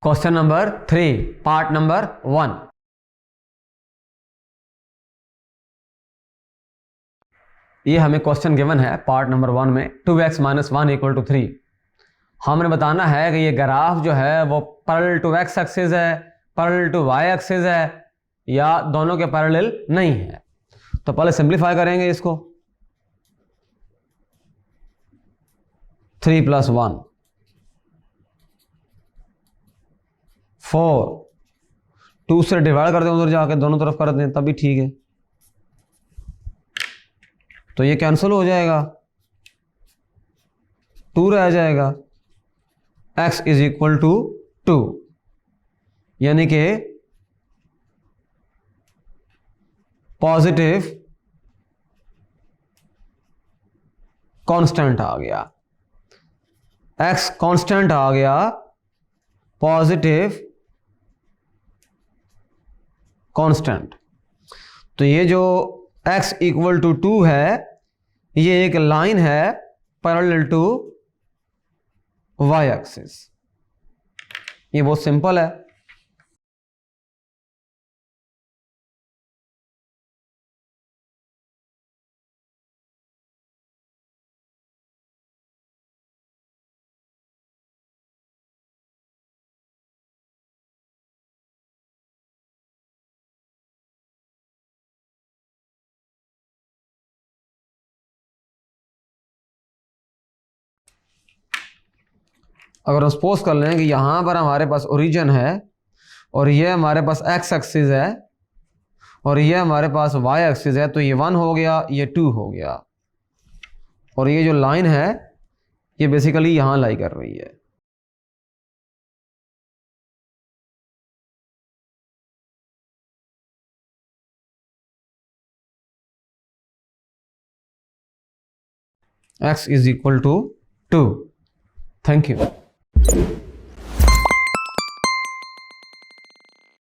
Question number 3 part number 1। ये हमें question given है पार्ट नंबर 1 में 2x - 1 = 3। हमने बताना है कि ये ग्राफ जो है वो पैरेलल टू x एक्सिस है, पैरेलल टू y एक्सिस है या दोनों के पैरेलल नहीं है। तो पहले सिंप्लीफाई करेंगे इसको। 3 + 1 4, 2 से डिवाइड कर दें, उधर जाके दोनों तरफ कर दें तभी ठीक है। तो ये कैंसिल हो जाएगा, 2 रह जाएगा। x = 2 यानी कि पॉजिटिव कांस्टेंट आ गया, x कांस्टेंट आ गया, पॉजिटिव कांस्टेंट। तो ये जो x = 2 है, ये एक लाइन है पैरेलल टू y एक्सिस। ये बहुत सिंपल है। अगर हम सपोज कर लें कि यहां पर हमारे पास ओरिजिन है और ये हमारे पास x एक्सिस है और ये हमारे पास y एक्सिस है, तो ये 1 हो गया, ये 2 हो गया, और ये जो लाइन है ये बेसिकली यहां लाई कर रही है। x = 2। Thank you.